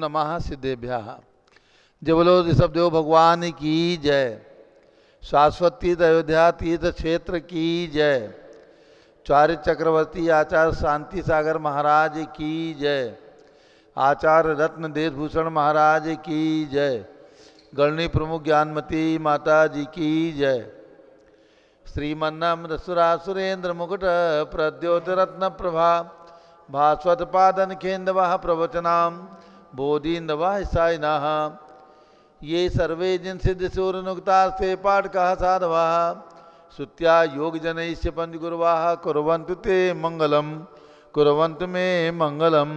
नमः सिद्धेभ्यः। जय बोलो ऋषभदेव भगवान की जय। शाश्वती अयोध्या तीर्थ क्षेत्र की जय। चार्य चक्रवर्ती आचार्य शांति सागर महाराज की जय। आचार्य रत्न देशभूषण महाराज की जय। गणनी प्रमुख ज्ञानमती माता जी की जय। श्रीमन्नम सुरेंद्र मुकुट प्रद्योतरत्न प्रभा भास्वत पादन खेन्दवः प्रवचनाम बोधिन्दवः सायिनः। ये सर्वे जिन सिद्ध सूर्यनुक्तास्ते पाठकाः साधवाः श्रुत्या योग जनैश्च पंचगुरुवाः कुर्वन्तु ते मंगलम कुर्वन्तु मे मंगलम।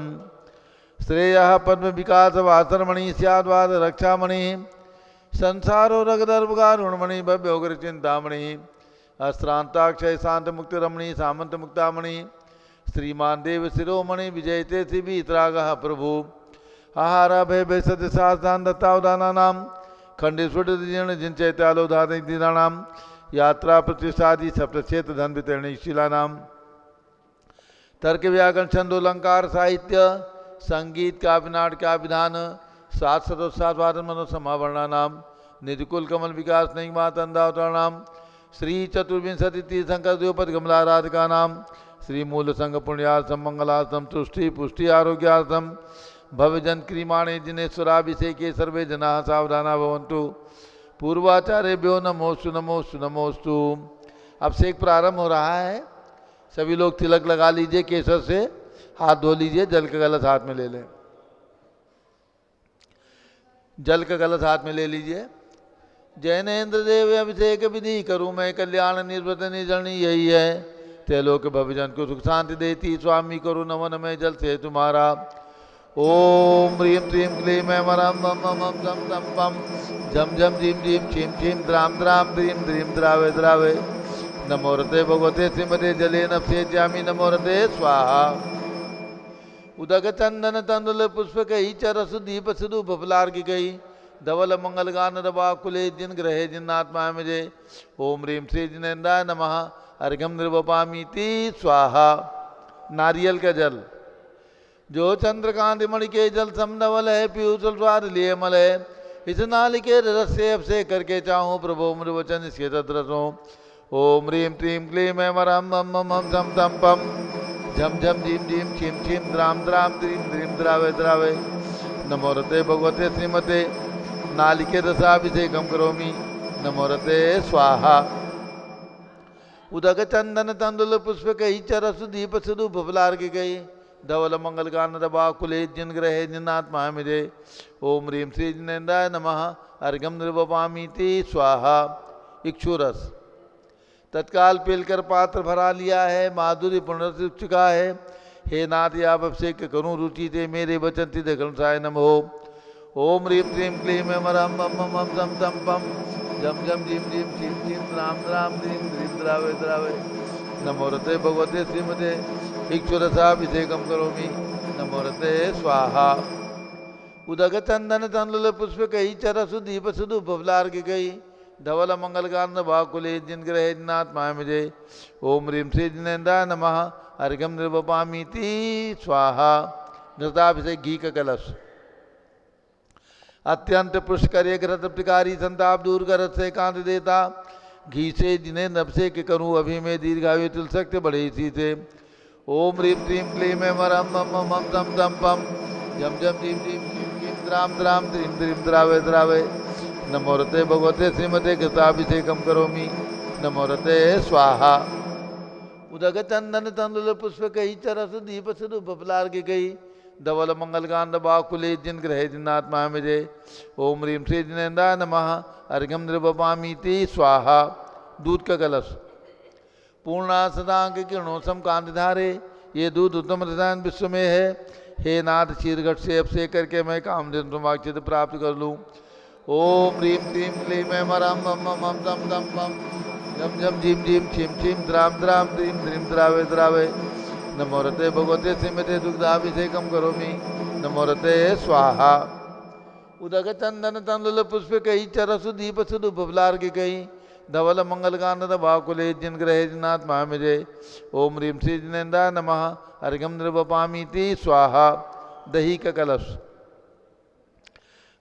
श्रेयः पद्म विकास वासरमणि स्याद्वाद रक्षामणि संसारो रगदर्भगारुणमणि भव्योग्र चिंतामणि अश्रांताक्षय शांत मुक्ति रमणी सामंत मुक्तामणि श्रीमान देव शिरोमणि विजयते शिवीतरागः प्रभु आहार भय भय सत्य साधान दत्तावदाना नाम खंडेश्वर जीर्ण जिन चैत्यालोधानाम यात्रा प्रतिष्ठादि सप्तक्षेत्र धन वितरणी शिला नाम तर्क व्याकरण छंदोलंकार साहित्य संगीत काव्य नाटक का विधान सात सतोत्साद वादन मनोसमावरणा नाम निधिकुल कमल विकास नहीं मातंदावतरणाम श्री चतुर्विंशति तीर्थंकर द्योपद कमलाराधिका नाम श्री मूल संघ पुण्यार्थम मंगलार्थम तुष्टि पुष्टि आरोग्यार्थम भवजन क्रीमाणे जिनेश्वराभिषेके सर्वे जना सावधाना भवन्तु। पूर्वाचार्यभ्यो नमोस्तु नमोस्तु नमोस्तु। अभिषेक प्रारंभ हो रहा है। सभी लोग तिलक लगा लीजिए, केसर से हाथ धो लीजिए, जल का गलत हाथ में ले लें। जल का गलत हाथ में ले लीजिए। जैनेन्द्र देव अभिषेक विधि करूँ मैं कल्याण निर्वृत निर्जनी यही है त्रिलोक भवजन को सुख शांति देती स्वामी करो नमन में जल से तुम्हारा। ओम ह्रीं क्लीं क्लीं ऐं मरं मम मम दम दम पम झम झम झीम झीम छीम छीम द्राम द्राम द्रीम द्रीम द्रावे द्रावे। नमो रते भगवते श्रीमते जले नभसे ज्यामि नमो रते स्वाहा। उदक चंदन तंदुल पुष्प कही चरस दीप सुदु बफलार की गई धवल मंगल गान रवा कुले जिन ग्रहे जिन आत्मा मुझे। ओम ह्रीं श्री जिनेन्द्राय नमः अर्घ्यम निर्वपामीति स्वाहा। नारियल का जल जो चंद्रकांत मणि के जल समनवल है पीयूष स्वाद लिए मल है इस नाल के रस से अभिषेक करके चाहूँ प्रभु मृ वचन इसके तद्रसों। ओम ह्रीं क्लीं क्लीं ऐं मरं मम मम झम झम पम झम झम झीम झीम छीम छीम द्राम द्राम द्रीम द्रीम द्रावे द्रावे। नमो रते भगवते श्रीमते नालिके रसाभिषेकम करोमि नमो रते स्वाहा। उदक चंदन तंदुल पुष्प कही चरस दीप सुदु बफलार की गई धवल मंगल गान रवा कुले जिन ग्रहे जिन आत्मा मिले। ओम ह्रीं श्री जिनेन्द्राय नमः अर्घ्यम निर्वपामीति स्वाहा। इक्षुरस तत्काल पीलकर पात्र भरा लिया है, माधुर्य पुनर् चुका है। हे नाथ आप अभिषेक करूँ रुचि थे मेरे वचन तिद घनसाय नमो। ओम ह्रीं क्लीं क्लीं ऐं मरं मम मम झम झम पम झम झम झीम झीम छीम छीम द्राम द्राम द्रीम द्रीम द्रावे द्रावे। नमो रते भगवते श्रीमते इक्षुरसाभिषेकम करोमि नमो रते स्वाहा। उदक चंदन तंदुल पुष्प कही चरसु दीप सुदु बफलार की गई धवल मंगल गान भाकुले जिन ग्रहे जिन आत्मा मुझे। ओम ह्रीं श्री जिनेन्द्राय नमः अर्घ्यम निर्वपामीति स्वाहा। घृताभिषेक घी का कलश अत्यंत पुष्कर घृत प्रकारी संताप दूर कर से कांत देता घी से जिन्हें अभिषेक करूँ अभी में दीर्घायु तिल सकते बड़े इसी से। ओम ह्रीं क्लीं क्लीं ऐं मरं मम मम झम झम पम झम झम झीम झीम छीम छीम द्राम द्राम द्रीम द्रीम द्रावे द्रावे। नमो रते भगवते श्रीमते घृताभिषेकम करोमि नमो रते स्वाहा। उदक चंदन तंदुल पुष्प कही चरस दीप सुदु बफलार की गई धवल मंगल गान बाकुले जिन ग्रहे जिन आत्मा मुझे। ओम ह्रीं श्री जिनेन्द्राय नमः अर्घ्यम निर्वपामीति स्वाहा। दूध का कलश पूर्णा सदांक किरणों समकांत धारे ये दूध उत्तम रसायन विश्व में है। हे नाथ शीरघट से अभिषेक करके मैं कामधेनु समाक्षित प्राप्त कर लूँ। ओम ह्रीं क्लीं क्लीं ऐं मरं मम मम झम झम पम झम झम झीम झीम छीम छीम द्राम द्राम द्रीम द्रीम द्रावे द्रावे। नमो रते भगवते श्रीमते दुग्धाभिषेकम करोमि नमो रते स्वाहा। उदक चंदन तंदुल पुष्प कही चरसु दीप सुदु बफलार की कही धवल मंगल गान भाकुले जिन ग्रहे जिन आत्मा मुझे। ओम ह्रीं श्री जिनेन्द्राय नमः अर्घ्यम निर्वपामीति स्वाहा। दही का कलश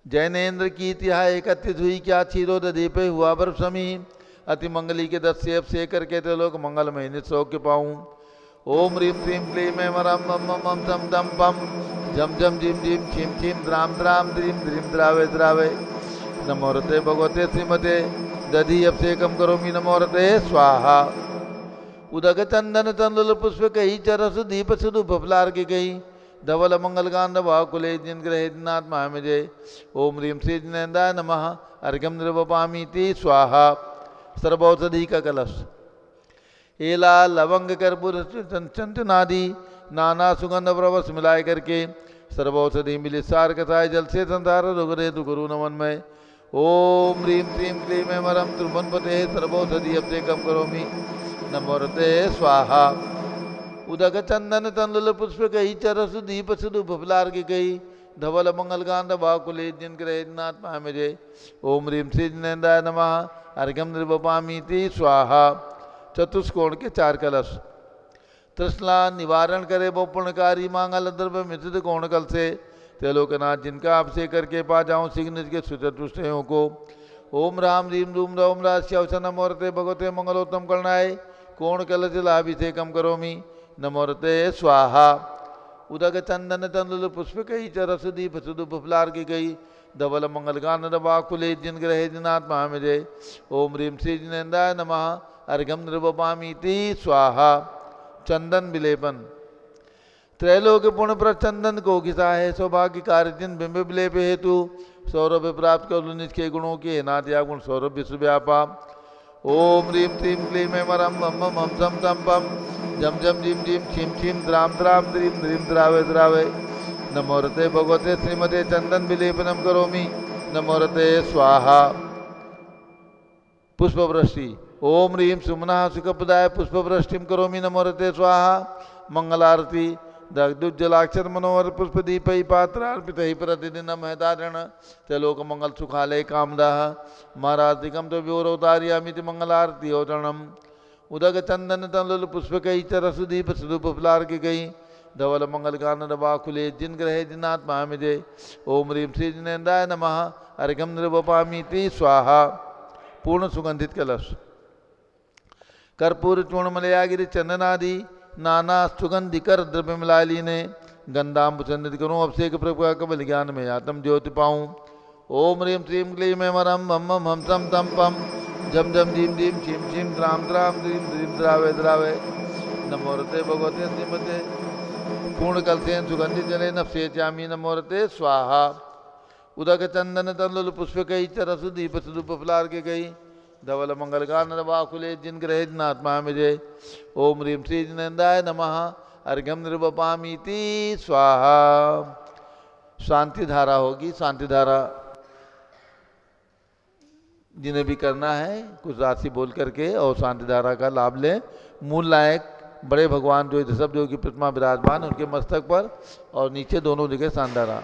जैनेन्द्र की तिहा एकत्रित हुई, क्या क्षीरोद दीपे हुआ बर्फ समी, अति मंगली के 10 सेब से करके त्रिलोक मंगलमय नित सौख्य पाऊँ। ओम ह्रीं क्लीं क्लीं ऐं मरं मम मम मम दम दम पम झम झम झिम झिम खिम खिम द्राम द्राम द्रीम द्रीम द्रावे द्रावे। नमोरते भगवते श्रीमते दधि अभिषेकम करोमि नमोरते स्वाहा। उदक चंदन तंदुल पुष्प कही चरस दीप सुदु फफलार की गई, धवल मंगल कांड भाकुले जिन ग्रहे दिनाथ महामजय। ओम ह्रीं श्री जिनेन्द्राय नमः अर्घ्यम निर्वपामीति स्वाहा। सर्वौषधि का कलश, एला लवंग कर्पूर चंचनादि नाना सुगंध प्रवश मिलाए करके सर्वौषधि मिले सार कथाय जल से संसार रुगरे दुगुरु नमन में। ओम ह्रीं क्लीं क्लीं ऐं मरं त्रिभुवनपते सर्वौषधि अभिषेकम करोमि नमोरते स्वाहा। उदक चंदन तंदुल पुष्प कही चरसु दीप सुदु फफलार की गई, धवल मंगल कांड भाकुले जिन ग्रहे नाथ महामजय। ओम ह्रीं श्री जिनेन्द्राय नमः अर्घ्यम निर्वपामीति स्वाहा। चतुष्कोण के 4 कलश, तृष्णा निवारण करे वो पुण्यकारी मांगल द्रव्य मिश्रित कोण कल से, त्रिलोकनाथ जिनका अभिषेक करके पा जाऊं शीघ्र के सुचतुष्टयों को। ओम राम रीम रूम रौम राश्यवसन नमोरते भगवते मंगलोत्तम करणाय, कोण कलश लाभिषेकम करोमि नमोरते स्वाहा। उदक चंदन तंदुल पुष्प कही चरस दीप सुदु फफलार की गई, धवल मंगल कानन बाकुले जिन ग्रहे दिनाथ महामजय। ओम ह्रीं श्री जिनेन्द्राय नमः अर्घ्यम निर्वपामीति स्वाहा। चंदन विलेपन, त्रैलोक पुण्य पर चंदन को घिसा है, सौभाग्य कार्य जिन बिंब विलेप हेतु सौरभ प्राप्त कर निज के गुणों के नात्या गुण सौरभ विश्व व्यापा। ओम ह्रीं क्लीं क्लीं ऐं मरं मम मम झम झम पम झम झम झिम झिम खिम खिम द्राम द्राम द्रीम द्रीम द्रावे द्रावे। नमोरते भगवते श्रीमते चंदन विलेपनम करोमि नमोरते स्वाहा। पुष्पवृष्टि, ओम ह्रीं सुमनः सुखप्रदाय पुष्पवृष्टिम करोमि नमोरते स्वाहा। मंगलारती, दग्धुज्जलाक्षर मनोहर पुष्प दीपै पात्रार्पित प्रतिदिन महदारण त्रिलोक मंगल सुखालय कामदाह। महाराधिकम तो व्योरोतार्यामिति मंगलारती औतरणम। उदक चंदन तंदुल पुष्प कई चरसु दीप सुदु फफलार की गई, धवल मंगल कानन बाकुले जिन ग्रहे जिनाथ महामजय। ओम ह्रीं श्री जिनेन्द्राय नमः अर्घ्यम निर्वपामीति स्वाहा। पूर्ण सुगंधित कलश, कर्पूर चूर्णमलयागिरि चंदनादि नाना सुगंधिकर द्रव्य मिलाली ने, गंधाम चंदित करूँ अभिषेक प्रभु कबल ज्ञान में आत्म ज्योति पाऊँ। ओम ह्रीं श्रीं क्लीं ऐं मरं मम मम हम सम तम पम झम झम झीम झीम छिम छिम द्राम द्राम द्रीम द्रीम द्रावे द्रावे। नमोरते भगवते श्रीमते पूर्ण कलसेन सुगंधित जले नफसे चामी नमोरते स्वाहा। उदक चंदन तंदुल पुष्प कई चरसु दीप सुदु फफलार के गई, धवल मंगल कानन बाकुले जिन ग्रहे जिनाथ महामजय। ओम ह्रीं श्री जिनेन्द्राय नमः अर्घ्यम निर्वपामीति स्वाहा। शांति धारा होगी, शांति धारा जिन्हें भी करना है कुछ राशि बोल करके और शांति धारा का लाभ लें। मूल नायक बड़े भगवान जो ऋषभ देव की प्रतिमा विराजमान उनके मस्तक पर और नीचे दोनों जगह शांति धारा।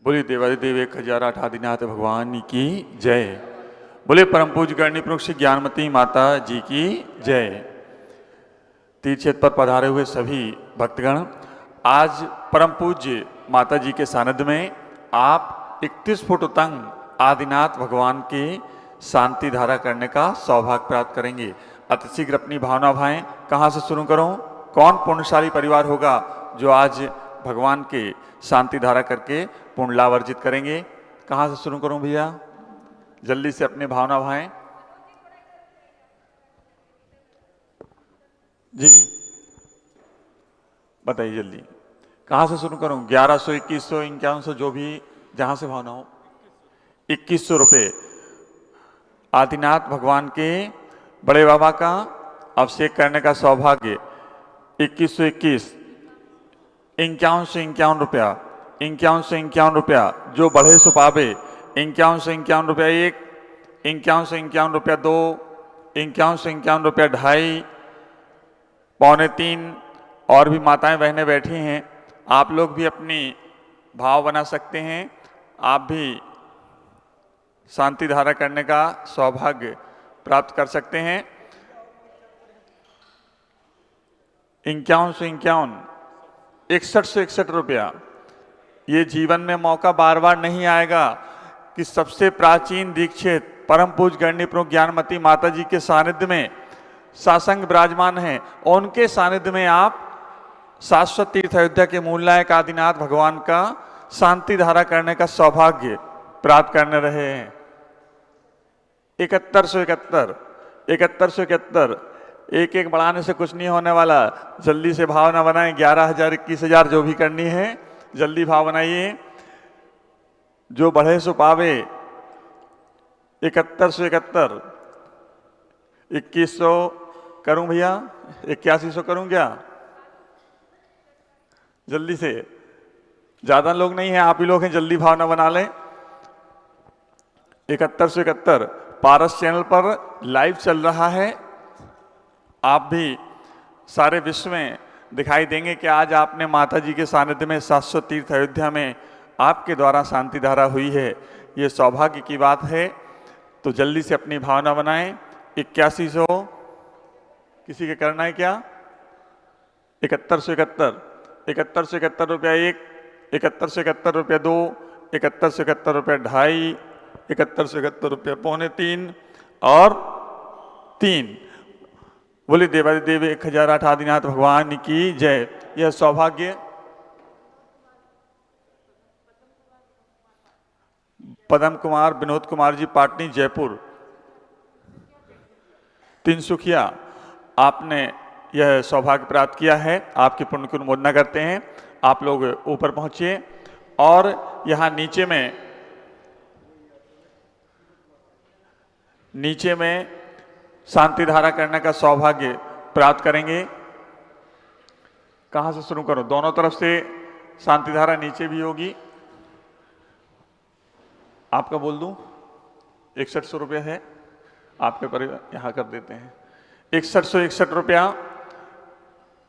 बोले देवादिदेव 1008 आदिनाथ भगवान की जय। बोले परम पूज्य गणनी प्रमुख श्री ज्ञानमती माता जी की जय। तीर्थ क्षेत्र पर पधारे हुए सभी भक्तगण, आज परम पूज्य माता जी के सानिध्य में आप 31 फुट तंग आदिनाथ भगवान के शांति धारा करने का सौभाग्य प्राप्त करेंगे। अतिशीघ्र अपनी भावना भाएं। कहाँ से शुरू करूं? कौन पुण्यशाली परिवार होगा जो आज भगवान के शांति धारा करके पुण्य लाभ अर्जित करेंगे? कहाँ से शुरू करूं भैया? जल्दी से अपनी भावना भाएं जी, बताइए जल्दी। कहाँ से शुरू करूं? 1100, 2100, 5100 जो भी जहां से भावना हो। 2100 रुपये आदिनाथ भगवान के बड़े बाबा का अभिषेक करने का सौभाग्य। 2121, 5151 रुपया, 5151 रुपया जो बढ़े सो पावे। 5151 रुपया 1, 5151 रुपया 2, 5151 रुपया 2.5, 2.25 और भी माताएं बहनें बैठी हैं। आप लोग भी अपनी भाव बना सकते हैं। आप भी शांति धारा करने का सौभाग्य प्राप्त कर सकते हैं। 5151, 6161 रुपया, ये जीवन में मौका बार बार नहीं आएगा कि सबसे प्राचीन दीक्षित परम पूज्य गणनी प्रमुख ज्ञानमती माता जी के सानिध्य में सासंग विराजमान हैं और उनके सानिध्य में आप शाश्वत तीर्थ अयोध्या के मूलनायक आदिनाथ भगवान का शांति धारा करने का सौभाग्य प्राप्त करने रहे हैं। 7171 एक एक बढ़ाने से कुछ नहीं होने वाला। जल्दी से भाव ना बनाएं। 11,000 21,000 जो भी करनी है जल्दी भाव बनाइए। जो बढ़े सो पावे। 7171 2100 करूं भैया, 8100 करूं क्या? जल्दी से, ज्यादा लोग नहीं हैं, आप ही लोग हैं, जल्दी भावना बना लें। 7171 पारस चैनल पर लाइव चल रहा है। आप भी सारे विश्व में दिखाई देंगे कि आज आपने माता जी के सानिध्य में शाश्वत तीर्थ अयोध्या में आपके द्वारा शांति धारा हुई है। ये सौभाग्य की बात है। तो जल्दी से अपनी भावना बनाएं। 8100 किसी के करना है क्या? 7171 रुपया 1, 7171 रुपया 2, 7171 रुपया 2.5, 7171 रुपया 2.25 और 3। बोले देवादिदेव 1008 आदिनाथ भगवान की जय। यह सौभाग्य पदम कुमार विनोद कुमार जी पाटनी जयपुर तिनसुखिया, आपने यह सौभाग्य प्राप्त किया है। आपके पुण्य की अनुमोदना करते हैं। आप लोग ऊपर पहुंचिए और यहाँ नीचे में शांति धारा करने का सौभाग्य प्राप्त करेंगे। कहाँ से शुरू करूं? दोनों तरफ से शांति धारा नीचे भी होगी। आपका बोल दूं? 6100 रुपया है आपके पर, यहाँ कर देते हैं। 6161 रुपया,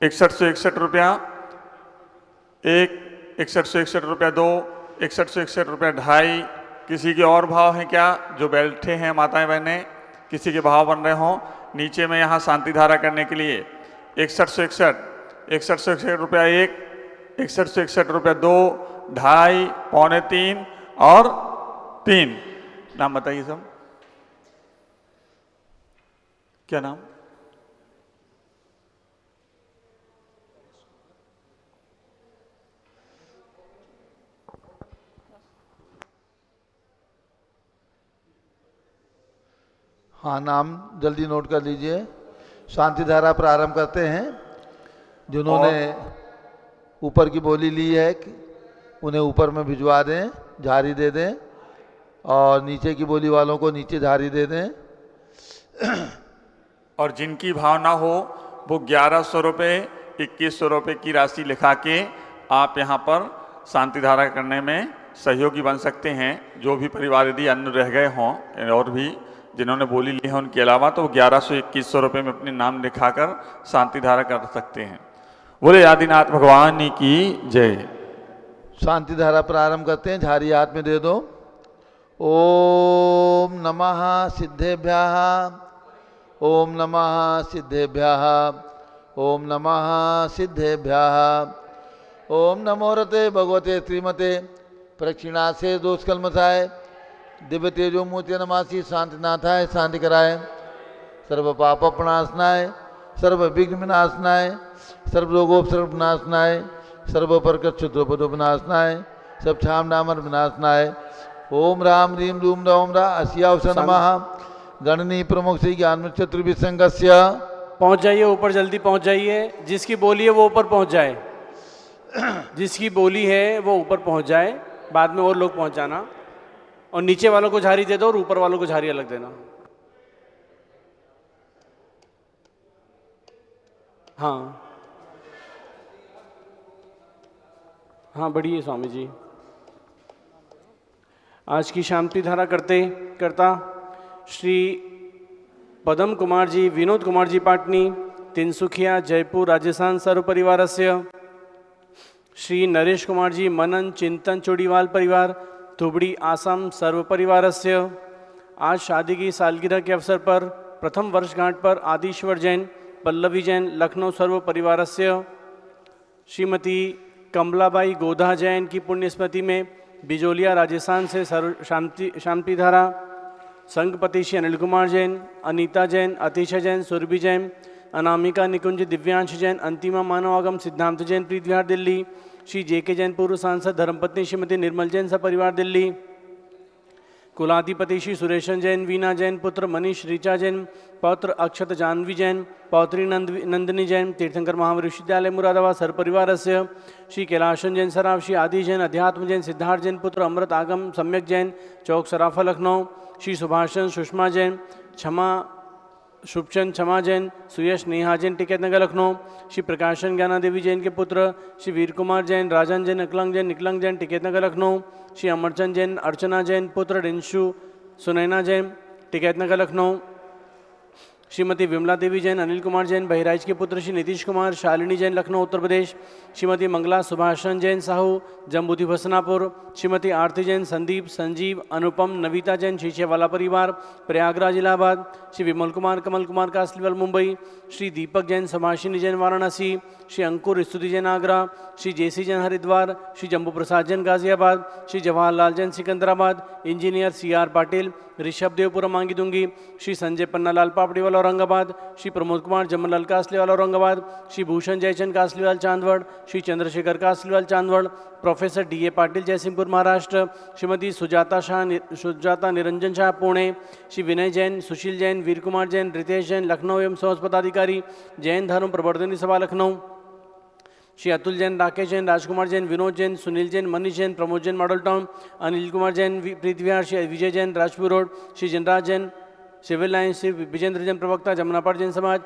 6161 रुपया 1, 6161 रुपया 2, 6161 रुपया 2.5। किसी के और भाव हैं क्या? जो बैठे हैं माताएं बहनें, किसी के भाव बन रहे हों नीचे में यहाँ शांति धारा करने के लिए। 6161 रुपया 1, 6161 रुपया 2, 2.5, 2.25 और 3। नाम बताइए सब। क्या नाम? हाँ, नाम जल्दी नोट कर लीजिए। शांति धारा प्रारंभ करते हैं। जिन्होंने ऊपर की बोली ली है उन्हें ऊपर में भिजवा दें, झारी दे दें, और नीचे की बोली वालों को नीचे झारी दे दें। और जिनकी भावना हो वो 1100 रुपये 2100 रुपये की राशि लिखा के आप यहाँ पर शांति धारा करने में सहयोगी बन सकते हैं। जो भी परिवार यदि अन्य रह गए हों और भी जिन्होंने बोली ली है उनके अलावा, तो 1100-2100 रुपये में अपने नाम लिखाकर शांति धारा कर सकते हैं। बोले आदिनाथ भगवान की जय। शांति धारा प्रारंभ करते हैं। झारी हाथ में दे दो। ओम नमः सिद्धेभ्यः, ओम नमः सिद्धेभ्यः, ओम नमः सिद्धेभ्यः, ओम नमो रते भगवते श्रीमते प्रक्षिणासे दोषकल्मषाय दिव्य तेजो मूर्ति नमासी शांतिनाथाय शांति कराय, सर्व पाप प्रणाशनाय, सर्व विघ्न विनाशनाय, सर्व रोगोपसर्ग विनाशनाय, सर्व प्रकट क्षुद्रोपदो विनाशनाय, सब छाम डामर विनाशनाय। ओम राम रीम रूम रौम रा असियावस नमः। गणनी प्रमुख श्री ज्ञान चतुर्विद संघस्य। पहुंच जाइए ऊपर, जल्दी पहुंच जाइए। जिसकी बोली है वो ऊपर पहुंच जाए। जिसकी बोली है वो ऊपर पहुंच जाए। बाद में और लोग पहुंच जाना। और नीचे वालों को झारी दे दो और ऊपर वालों को झारी अलग देना। हाँ हाँ, बढ़िए स्वामी जी। आज की शांति धारा करता श्री पदम कुमार जी विनोद कुमार जी पाटनी तिनसुखिया जयपुर राजस्थान सर्व परिवारस्य, श्री नरेश कुमार जी मनन चिंतन चोड़ीवाल परिवार धुबड़ी आसाम सर्व परिवारस्य। आज शादी की सालगिरह के अवसर पर प्रथम वर्षगांठ पर आदिश्वर जैन पल्लवी जैन लखनऊ सर्व परिवारस्य, श्रीमती कमलाबाई गोधा जैन की पुण्य स्मृति में बिजोलिया राजस्थान से शांति धारा संघपति श्री अनिल कुमार जैन, अनीता जैन, अतिशा जैन, सुरभि जैन, अनामिका निकुंज, दिव्यांश जैन, अंतिमा मानवागम, सिद्धांत जैन, प्रीत विहार दिल्ली। श्री जेके जैन पूर्व सांसद, धर्मपत्नी श्रीमती निर्मल जैन सपरिवार दिल्ली। कुलाधिपति श्री सुरेशन जैन, वीना जैन, पुत्र मनीष ऋचा जैन, पौत्र अक्षत जानवी जैन, पौत्री नंदिनी जैन, तीर्थंकर महावीर विश्वविद्यालय मुरादाबाद सर्परिवारस्य। श्री कैलाशन जैन सराफ, श्री आदि जैन, अध्यात्म जैन, सिद्धार्थ जैन, पुत्र अमृत आगम सम्यक जैन, चौक सराफा लखनऊ। श्री सुभाषचंद्र सुषमा जैन, शुभचंद क्षमा जैन, सुयश नेहा जैन, टिकैत नगर लखनऊ। श्री प्रकाशन ज्ञाना देवी जैन के पुत्र श्री वीर कुमार जैन, राजन जैन, निकलंग जैन, टिकैत नगर लखनऊ। श्री अमरचंद जैन, अर्चना जैन, पुत्र रिंशु सुनैना जैन, टिकैत नगर लखनऊ। श्रीमती विमला देवी जैन, अनिल कुमार जैन, बहराइच के पुत्र श्री नीतीश कुमार, शालिनी जैन, लखनऊ उत्तर प्रदेश। श्रीमती मंगला सुभाषचंद जैन साहू, जम्बूती भसनापुर। श्रीमती आरती जैन, संदीप, संजीव, अनुपम, नविता जैन, शीशेवाला परिवार, Prayagraj Allahabad. Shri Vimal Kumar, Kamal Kumar Kasliwal Mumbai. Shri Deepak Jain, समाशिनी Jain Varanasi. Shri Ankur Stuti Jain Agra. Shri JC Jain Haridwar. Shri Jambu Prasad Jain Ghaziabad. Shri Jawaharlal Jain Sikandrabad. Engineer CR Patil, Rishabh Devpura मांगी दूंगी। श्री संजय पन्नालाल पापड़ीवाला औरंगाबाद। श्री प्रमोद कुमार जमनलाल कासलीवाल औरंगाबाद। श्री भूषण जयचंद कासलीवाल चांदवड़। श्री चंद्रशेखर कासलीवाल चांदवड़। Professor DA Patil Jaysingpur Maharashtra. श्रीमती सुजाता निरंजन शाह पुणे। श्री विनय जैन, सुशील जैन, वीर कुमार जैन, रितेश जैन, लखनऊ एवं सौस पदाधिकारी, जैन धर्म प्रवर्तनी सभा लखनऊ। श्री अतुल जैन, राकेश जैन, राजकुमार जैन, विनोद जैन, सुनील जैन, मनीष जैन, प्रमोद जैन मॉडल टाउन, अनिल कुमार जैन, प्रीत विहार। Shri Vijay Jain, Rajpur road. Shri जनराज Jain, civil line. Shri Vijendra Jain, प्रवक्ता, जमुनापाट जैन समाज।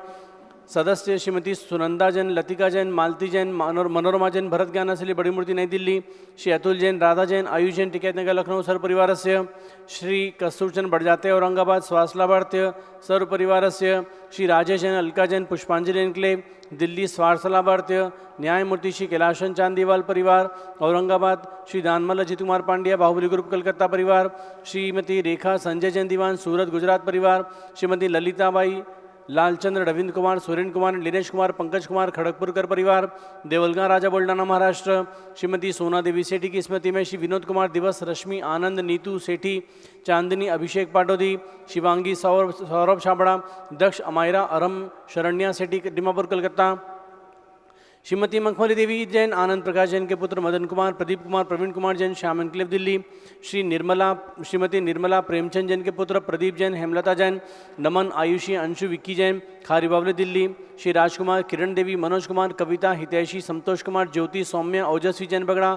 सदस्य श्रीमती सुनंदा जैन, लतिका जैन, मालती जैन, मनोरमा जैन, भरत ज्ञानासली, बड़ी मूर्ति नई दिल्ली। श्री अतुल जैन, राधा जैन, आयुष जैन, टिकैत नगर लखनऊ सर्वपरिवारस्य। श्री कस्तूरचंद बड़जाते औरंगाबाद स्वास्थलाभार्थ्य सर्वपरिवारस्य। श्री राजेश जैन, अलका जैन, पुष्पांजलि एनक्लेव दिल्ली स्वार्थलाभार्थ्य। न्यायमूर्ति श्री कैलाशन चांदीवाल परिवार औरंगाबाद। श्री दानमल अजित कुमार पांड्या, बाहुबली ग्रुप कलकत्ता परिवार। श्रीमती रेखा संजय जैन दीवान, सूरत गुजरात परिवार। श्रीमती ललिताबाई, लालचंद्र, रविंद्र कुमार, सुरेंद्र कुमार, दिनेश कुमार, पंकज कुमार, खड़गपुरकर परिवार, देवलगा राजा बुल्ढाना महाराष्ट्र। श्रीमती सोना देवी सेठी की स्मृति में श्री विनोद कुमार, दिवस, रश्मि, आनंद, नीतू सेठी, चांदनी, अभिषेक पाटोदी, शिवांगी, सौरभ छाबड़ा, दक्ष, अमायरा, अरम, शरण्या सेठी, डिमापुर कलकत्ता। श्रीमती मखमली देवी जैन, आनंद प्रकाश जैन के पुत्र मदन कुमार, प्रदीप कुमार, प्रवीण कुमार जैन, श्याम एनक्लेव दिल्ली। श्रीमती निर्मला प्रेमचंद जैन के पुत्र प्रदीप जैन, हेमलता जैन, नमन, आयुषी, अंशु, विक्की जैन, खारी बावली दिल्ली। श्री राजकुमार, किरण देवी, मनोज कुमार, कविता, हितैषी, संतोष कुमार, ज्योति, सौम्या, ओजस्वी जैन बगड़ा,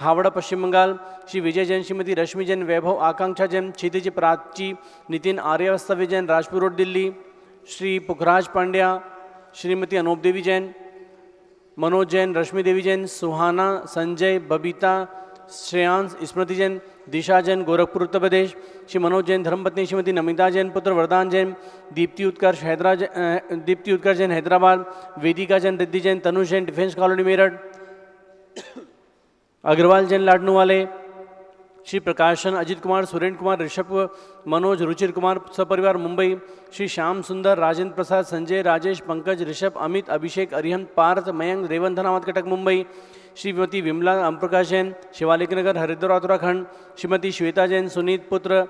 हावड़ा पश्चिम बंगाल। श्री विजय जैन, श्रीमती रश्मि जैन, वैभव, आकांक्षा जैन, क्षितिज, प्राची, नितिन, आर्यवस्तव्य जैन, राजपुर रोड दिल्ली। श्री पुखराज पांड्या, श्रीमती अनूप देवी जैन, मनोज जैन, रश्मि देवी जैन, सुहाना, संजय, बबीता, श्रेयांश, स्मृति जैन, दिशा जैन, गोरखपुर उत्तर प्रदेश। श्री मनोज जैन, धर्मपत्नी श्रीमती नमिता जैन, पुत्र वरदान जैन, दीप्ति उत्कर्ष जैन हैदराबाद, वेदिका जैन, रिद्धि जैन, तनुष जैन, डिफेंस कॉलोनी मेरठ, अग्रवाल जैन, लाडनू वाले। श्री प्रकाशन, अजित कुमार, सुरेंद्र कुमार, ऋषभ, मनोज, रुचिर कुमार सपरिवार मुंबई। श्री श्याम सुंदर, राजेंद्र प्रसाद, संजय, राजेश, पंकज, ऋषभ, अमित, अभिषेक, अरिहंत, पार्थ, मयंक, रेवंत धनावत, कटक मुंबई। श्रीमती विमला ओमप्रकाश जैन, शिवालिक नगर, हरिद्वार उत्तराखंड। श्रीमती श्वेता जैन, सुनीत, पुत्र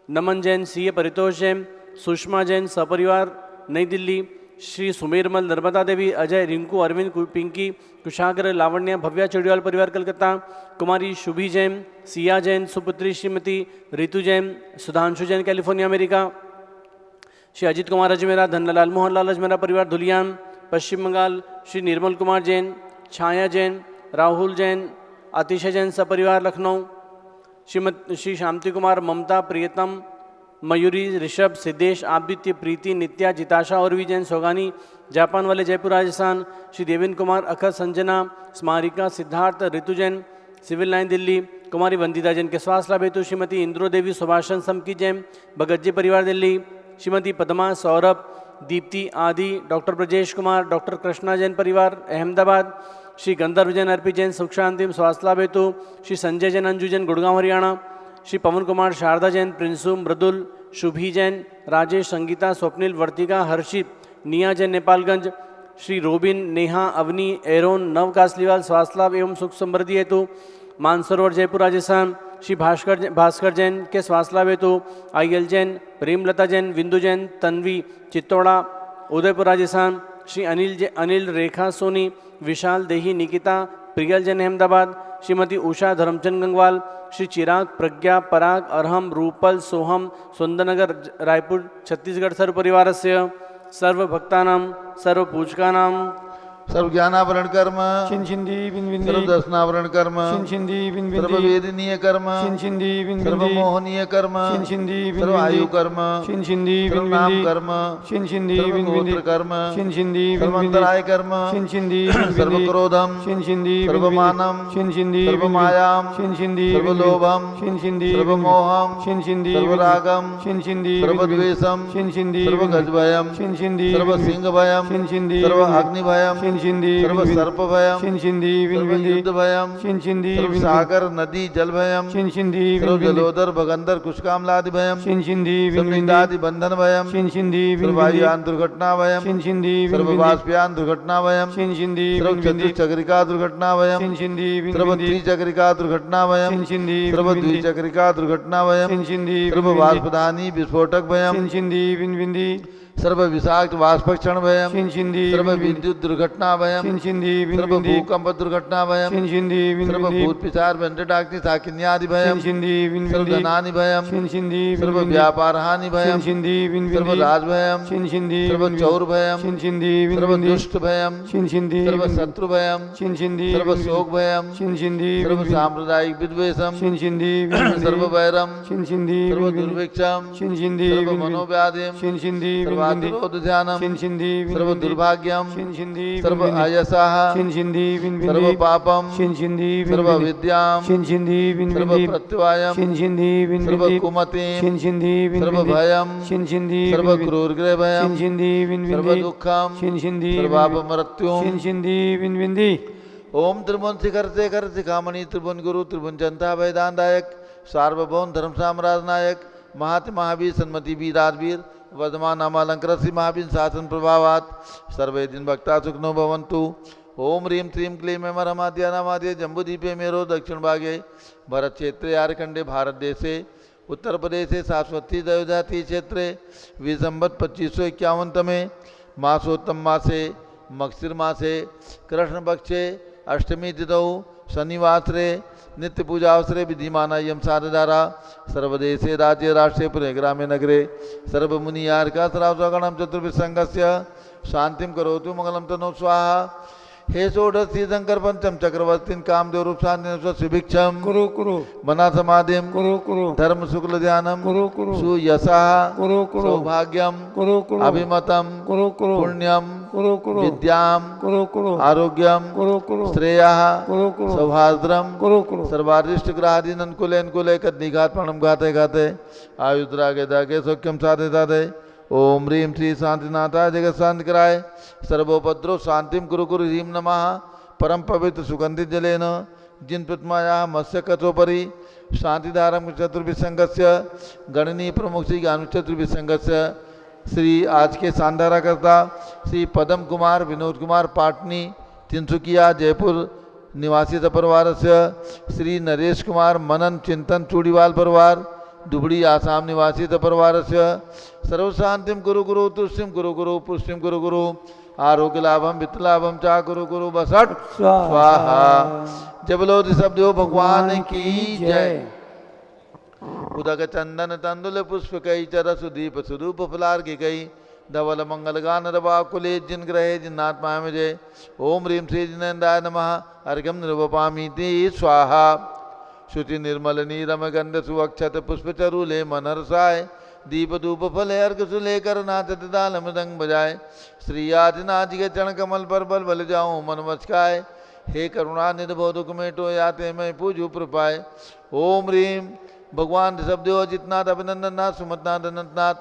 नमन जैन, CA परितोष जैन, सुषमा जैन सपरिवार नई दिल्ली। श्री सुमेरमल, नर्मदा देवी, अजय, रिंकू, अरविंद, पिंकी, कुशाग्र, लावण्य, भव्या चौड़ीवाल परिवार कलकत्ता। कुमारी शुभी जैन, सिया जैन, सुपुत्री श्रीमती रितु जैन, सुधांशु जैन, कैलिफोर्निया अमेरिका। श्री अजित कुमार अजमेरा, धनलाल मोहनलाल अजमेरा परिवार धुलियान पश्चिम बंगाल। श्री निर्मल कुमार जैन, छाया जैन, राहुल जैन, अतिशय जैन सपरिवार लखनऊ। श्री शांति कुमार, ममता, प्रियतम, मयूरी, ऋषभ, सिद्धेश, आदित्य, प्रीति, नित्या, जिताशा और विजैन सोगानी जापान वाले जयपुर राजस्थान। श्री देवेंद्र कुमार, अखर, संजना, स्मारिका, सिद्धार्थ, ऋतु जैन सिविल लाइन दिल्ली। कुमारी वंदिता जैन के स्वास्थ्य लाभ हेतु श्रीमती इंद्रो देवी, सुभाषन समकी जैन, भगतजी परिवार दिल्ली। श्रीमती पद्मा, सौरभ, दीप्ति, आदि, डॉक्टर ब्रजेश कुमार, डॉक्टर कृष्णा जैन परिवार अहमदाबाद। श्री गंधर्व जैन, अर्पी जैन, सुख शांतिम स्वास्थ्य लाभ हेतु। श्री संजय जैन, अंजू जैन, गुड़गांव हरियाणा। श्री पवन कुमार, शारदा जैन, प्रिंसू, मृदुल, शुभी जैन, राजेश, संगीता, स्वप्निल, वर्तिका, हर्षित, निया जैन नेपालगंज। श्री रोबिन, नेहा, अवनी, एरोन, नव कासलीवाल स्वास्थ्य लाभ एवं सुख समृद्धि हेतु मानसरोवर जयपुर राजस्थान। श्री भास्कर जैन के स्वास्थ्य लाभ हेतु आईएल जैन, प्रेमलता जैन, विंदु जैन, तन्वी चित्तौड़ा उदयपुर राजस्थान। श्री अनिल रेखा सोनी, विशाल देही, निकिता, प्रियल जैन अहमदाबाद। श्रीमती उषा धर्मचंद गंगवाल, श्री चिराग, प्रज्ञा, पराग, अरहम, रूपल, सोहम, सुंदरनगर रायपुर छत्तीसगढ़ सर्व परिवारस्य सर्व भक्तानां सर्व पूजकानां सर्व ज्ञानावरण कर्म छिंछिंदी बिनबिंदी सर्व दर्शनावरण कर्म छिंछिंदी सर्व बिनबिंदी वेदनीय कर्म छिंछिंदी सर्व बिनबिंदी मोहनीय कर्म छिंछिंदी सर्व आयु कर्म छिंछिंदी सर्व नाम बिनबिंदी कर्म छिंछिंदी सर्व बिनबिंदी गोत्र कर्म छिंछिंदी सर्व बिनबिंदी अंतराय कर्म छिंछिंदी सर्व बिनबिंदी क्रोधम छिंछिंदी सर्व बिनबिंदी मानम छिंछिंदी सर्व बिनबिंदी मायाम छिंछिंदी सर्व बिनबिंदी लोभम छिंछिंदी सर्व बिनबिंदी मोहम छिंछिंदी सर्व बिनबिंदी रागम छिंछिंदी सर्व बिनबिंदी द्वेषम छिंछिंदी सर्व बिनबिंदी गजभयम छिंछिंदी सर्व बिनबिंदी सिंह भयम छिंछिंदी सर्व बिनबिंदी अग्नि भयम छिंछिंदी सर्व बिनबिंदी सर्प भयम छिंछिंदी सर्व बिनबिंदी युद्ध भयम छिंछिंदी सर्व बिनबिंदी सागर नदी जल भयम छिंछिंदी सर्व बिनबिंदी जलोदर भगंदर कुशकामलादि भयम छिंछिंदी सर्व बिनबिंदी निंदादि बंधन भयम छिंछिंदी सर्व बिनबिंदी वायुयान दुर्घटना भयम छिंछिंदी सर्व बिनबिंदी वाष्पयान दुर्घटना भयम छिंछिंदी सर्व बिनबिंदी चतुर्चक्रिका दुर्घटना भयम छिंछिंदी सर्व बिनबिंदी त्रिचक्रिका दुर्घटना भयम छिंछिंदी सर्व बिनबिंदी द्विचक्रिका दुर्घटना भयम छिंछिंदी सर्व बिनबिंदी वाष्पदानी विस्फोटक भयम छिंछिंदी बिनबिंदी सर्व विषाक्त वाष्पक्षण भयम छिंछिंदी सर्व बिनबिंदी विद्युत दुर्घटना भयम छिंछिंदी सर्व बिनबिंदी भूकंप दुर्घटना भयम छिंछिंदी सर्व बिनबिंदी भूत पिशाच व्यंजडाग्नि साकिन्यादि भयम छिंछिंदी सर्व बिनबिंदी धनानि भयम छिंछिंदी सर्व बिनबिंदी व्यापार हानि भयम छिंछिंदी सर्व बिनबिंदी राज भयम छिंछिंदी सर्व बिनबिंदी चौर भयम छिंछिंदी सर्व बिनबिंदी दुष्ट भयम छिंछिंदी सर्व बिनबिंदी शत्रु भयम छिंछिंदी सर्व बिनबिंदी शोक भयम छिंछिंदी सर्व बिनबिंदी सांप्रदायिक विद्वेषम छिंछिंदी बिनबिंदी सर्व वैरम छिंछिंदी सर्व बिनबिंदी दुर्भिक्षम छिंछिंदी सर्व बिनबिंदी मनोव्याधिम छिंछिंदी सर्व बिनबिंदी अतिरोध ध्यानम छिंछिंदी सर्व बिनबिंदी दुर्भाग्यम छिंछिंदी सर्व बिनबिंदी आयसाः छिंछिंदी सर्व बिनबिंदी पापम छिंछिंदी सर्व बिनबिंदी विद्याम छिंछिंदी सर्व बिनबिंदी प्रत्यवायम छिंछिंदी सर्व बिनबिंदी कुमतिम छिंछिंदी सर्व बिनबिंदी भयम छिंछिंदी सर्व बिनबिंदी क्रूरग्रह भयम छिंछिंदी सर्व बिनबिंदी दुःखम छिंछिंदी सर्वापमृत्युम छिंछिंदी बिनबिंदी ओम त्रिभुवन शिखर शेखर शिखामणि त्रिभुवन गुरु त्रिभुवन जनता वैदानदायक सार्वभौम धर्म साम्राज्य नायक महात्मा महावीर सन्मति वीराजवीर वर्धमान नामालंकृत श्री महावीर शासन प्रभावात सर्वे दिन भक्ता सुखनो भवन्तु। ओम ह्रीं श्रीं क्लीं मेमरमाद्य नामाद्य जम्बूद्वीपे मेरो दक्षिण भागे भरत क्षेत्रे आर्खंडे भारत देशे उत्तर प्रदेशे शाश्वती दयोजाति क्षेत्रे विसंवत 2551 तमे मासोत्तम मासे मक्षिर मासे कृष्ण पक्षे अष्टमी तिथौ शनिवासरे नित्य पूजा अवसरे विधिमाना यम साधधारा सर्वदेशे राज्य राष्ट्रे पुरे ग्रामे नगरे सर्वमुनि यार्का सरावगणम चतुर्विसंगस्य शांतिम करोतु मंगलम तनो स्वाहा। हे षोडशी शंकर पंचम चक्रवर्तीन कामदेव रूप सुभिक्षम कुरु कुरु मना समाधिम कुरु कुरु धर्म शुक्ल ध्यानम कुरु कुरु सुयशा कुरु कुरु सौभाग्यम कुरु कुरु अभिमतम कुरु कुरु पुण्यम कुरु कुरु विद्याम कुरु कुरु आरोग्यम कुरु कुरु श्रेयः कुरु कुरु सौभाद्रम कुरु कुरु सर्वारिष्ट ग्रहाधीन अनुकूले अनुकूले कद्निघात प्रणम घाते घाते आयुद्रागे दागे सौख्यम साधे साधे। ओम ह्रीं श्री शांतिनाथाय जगत शांति कराय सर्वोपद्रव शांतिम कुरु कुरु ह्रीं नमः परम पवित्र सुगंधित जलेन जिन प्रतिमाया मत्स्य कथोपरि शांतिधारम चतुर्विसंगस्य गणनीय प्रमुख श्री ज्ञान चतुर्विसंगस्य श्री आज के शानदारा करता श्री पदम कुमार विनोद कुमार पाटनी तिनसुकिया जयपुर निवासी परिवार से श्री नरेश कुमार मनन चिंतन चूड़ीवाल परिवार दुबड़ी आसाम निवासी परिवार से सर्वशांतिम गुरु गुरु तुष्टिम गुरु गुरु पुष्टिम गुरु गुरु आरोग्य लाभम वित्त लाभम चा गुरु गुरु बसट स्वाहा। जय बोलो ऋषभदेव भगवान की जय। उदक चंदन तंदुल पुष्प कई चर सुदीप सुरूप फलार की गई धवल मंगल गान रवाकुले जिन ग्रहे जिन्नात्मा में जय। ओम ह्रीं श्री जिनेन्द्राय नमः अर्घ्यम निर्वपामीति स्वाहा। शुचि निर्मल नीरम गंध सुअक्षत पुष्प चरूले मनरसाय दीप धूप फल अर्घ सुलेकर नाचत दाल मृदंग बजाए। श्री आदिनाथ के चरण कमल पर बल बल जाऊं मन मचकाए। हे करुणा निधो दुख मेटो याते मैं पूजू प्रपाए। ओम ह्रीं भगवान ऋषभदेव अजितनाथ अभिनंदन नाथ सुमतनाथ अनंतनाथ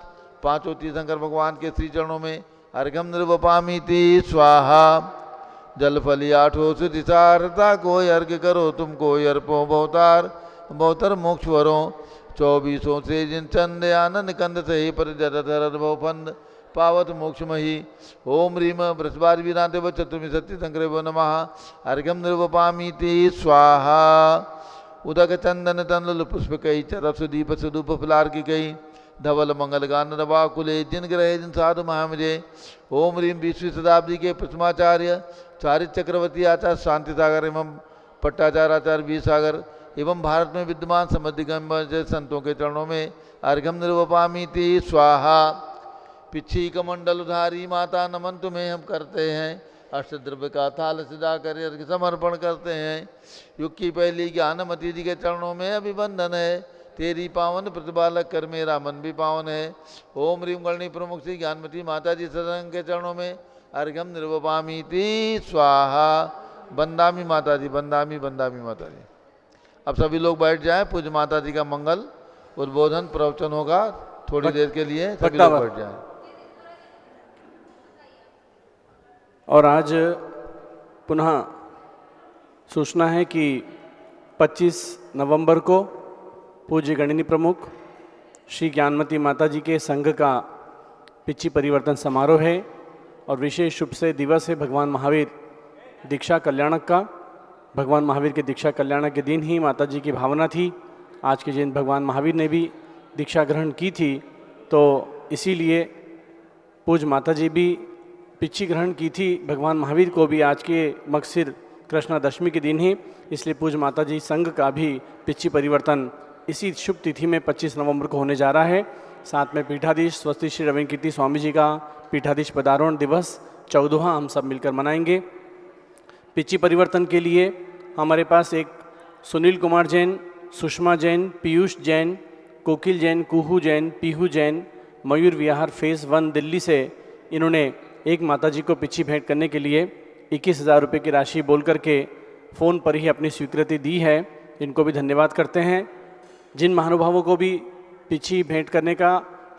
पांचों तीर्थंकर भगवान के श्री चरणों में अर्घ्यम निर्वपामीति स्वाहा। जल फली आठो सुधिसारता कोई अर्घ करो तुम कोई अर्पो भवतार भवतर मोक्ष वरो 24 से जिन चंद आनंद कंद से पर जर भव फंद पावत मोक्षमही। ओम ह्रीम बृहस्पति वीरांते व चतुर्मी सत्य संक्रे वो नमः। अर्घ्यम निर्वपामीति स्वाहा। उदक चंदन तनल पुष्प कई चरस दीप सुदूप फुलार की कई धवल मंगल गान रवाकुले जिन ग्रहे जिन साधु महामजे। ओम ह्रीम 20वीं शताब्दी के प्रथमाचार्य चारित चक्रवर्ती आचार्य शांति सागर एवं पट्टाचार्य आचार्य वीर सागर एवं भारत में विद्यमान समधिगम्य संतों के चरणों में अर्घ्यम निर्वपामीति स्वाहा। पिछी कमंडल उधारी माता नमन तुम्हें हम करते हैं। अष्टद्रव्य का थाल सजा कर अर्घ्य समर्पण करते हैं। युग की पहली ज्ञानमती जी के चरणों में अभिवंदन है। तेरी पावन प्रतिपालक कर मेरा मन भी पावन है। ओम ह्रीम गणनी प्रमुख श्री ज्ञानमती माता जी सत्संग के चरणों में अर्घ्यम निर्वपामीति स्वाहा। बंदामी माता जी, बंदामी बंदामी माता जी। अब सभी लोग बैठ जाएं। पूज्य माता जी का मंगल उद्बोधन प्रवचन होगा थोड़ी देर के लिए, सभी लोग बैठ जाएं। और आज पुनः सूचना है कि 25 नवंबर को पूज्य गणिनी प्रमुख श्री ज्ञानमती माता जी के संघ का पिछी परिवर्तन समारोह है और विशेष रूप से दिवस है भगवान महावीर दीक्षा कल्याणक का। भगवान महावीर के दीक्षा कल्याणक के दिन ही माता जी की भावना थी। आज के दिन भगवान महावीर ने भी दीक्षा ग्रहण की थी, तो इसीलिए पूज्य माता जी भी पिछी ग्रहण की थी। भगवान महावीर को भी आज के मगसिर कृष्णा दशमी के दिन ही, इसलिए पूज्य माता जी संघ का भी पिछी परिवर्तन इसी शुभ तिथि में 25 नवंबर को होने जा रहा है। साथ में पीठाधीश स्वस्ति श्री रविन्द्र कीर्ति स्वामी जी का पीठाधीश पदारोहण दिवस 14वां हम सब मिलकर मनाएंगे। पिछी परिवर्तन के लिए हमारे पास एक सुनील कुमार जैन, सुषमा जैन, पीयूष जैन, कोकिल जैन, कुहू जैन, पीहू जैन, मयूर विहार फेज़ 1 दिल्ली से इन्होंने एक माता जी को पिछी भेंट करने के लिए 21,000 रुपये की राशि बोल करके फ़ोन पर ही अपनी स्वीकृति दी है। इनको भी धन्यवाद करते हैं। जिन महानुभावों को भी पिछी भेंट करने का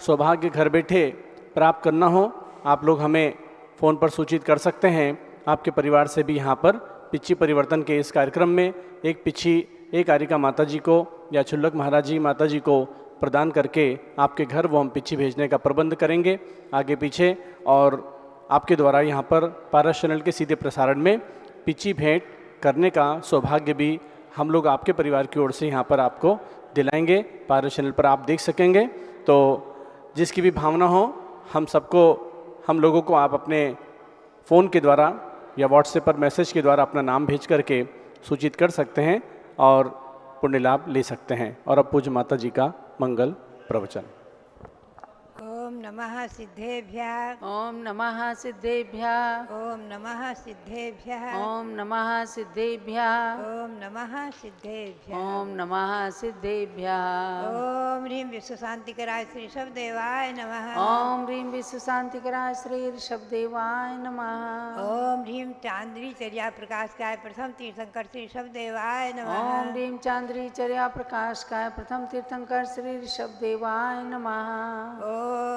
सौभाग्य घर बैठे प्राप्त करना हो, आप लोग हमें फ़ोन पर सूचित कर सकते हैं। आपके परिवार से भी यहाँ पर पिछी परिवर्तन के इस कार्यक्रम में एक पिछी एक आरिका माता जी को या छुल्लक महाराज जी माता जी को प्रदान करके आपके घर वो हम पिछी भेजने का प्रबंध करेंगे आगे पीछे। और आपके द्वारा यहाँ पर पारस चैनल के सीधे प्रसारण में पिछी भेंट करने का सौभाग्य भी हम लोग आपके परिवार की ओर से यहाँ पर आपको दिलाएंगे। पारस चैनल पर आप देख सकेंगे। तो जिसकी भी भावना हो, हम लोगों को आप अपने फ़ोन के द्वारा या व्हाट्सएप पर मैसेज के द्वारा अपना नाम भेज करके सूचित कर सकते हैं और पुण्य लाभ ले सकते हैं। और अब पूज्य माता जी का मंगल प्रवचन। ओम नमः सिद्धेभ्यः। ओम नमः सिद्धेभ्यः। ओम नमः सिद्धेभ्यः। ओम नमः सिद्धेभ्यः। ओम नमः सिद्धेभ्यः। ओम नमः सिद्धेभ्यः। ओम ह्रीं विश्व शांतिकराय श्री ऋषभदेवाय नमः। ओम ह्रीं विश्व शांतिकराय श्री ऋषभदेवाय नमः। ओम ह्रीं चांद्री चर्या प्रकाशकाय प्रथम तीर्थंकर श्री ऋषभदेवाय नमः। ओम ह्रीं चांद्री चर्या प्रकाशकाय प्रथम तीर्थंकर श्री ऋषभदेवाय नमः।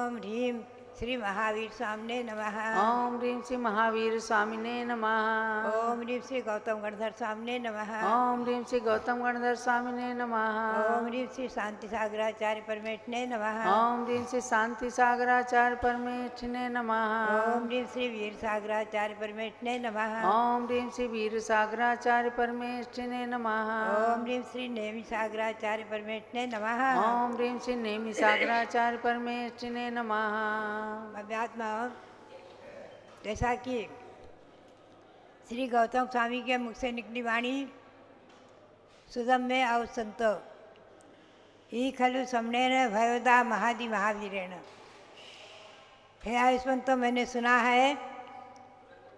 ओम ह्रीं श्री महावीर स्वामिने नमः। ओम ह्रीं श्री महावीर स्वामिने नमः। ओम ह्रीं श्री गौतम गणधर स्वामिने नमः। ओम ह्रीं श्री गौतम गणधर स्वामिने नमः। ओम ह्रीं श्री शांति सागराचार्य परमेष्ठिने नमः। ओम ह्रीं श्री शांति सागराचार्य परमेष्ठिने नमः। ओम ह्रीं श्री वीर सागराचार्य परमेष्ठिने नमः। ओम ह्रीं श्री वीर सागराचार्य परमेष्ठिने नमः। ओम ह्रीं श्री नेमि सागराचार्य परमेष्ठिने नमः। ओम ह्रीं श्री नेमि सागराचार्य परमेष्ठिने नमः। अध्यात्म जैसा कि श्री गौतम स्वामी के मुख से निकली वाणी सुदम में और संत ही खलु समनेन भयोदा महादि महावीरेण। इस तो मैंने सुना है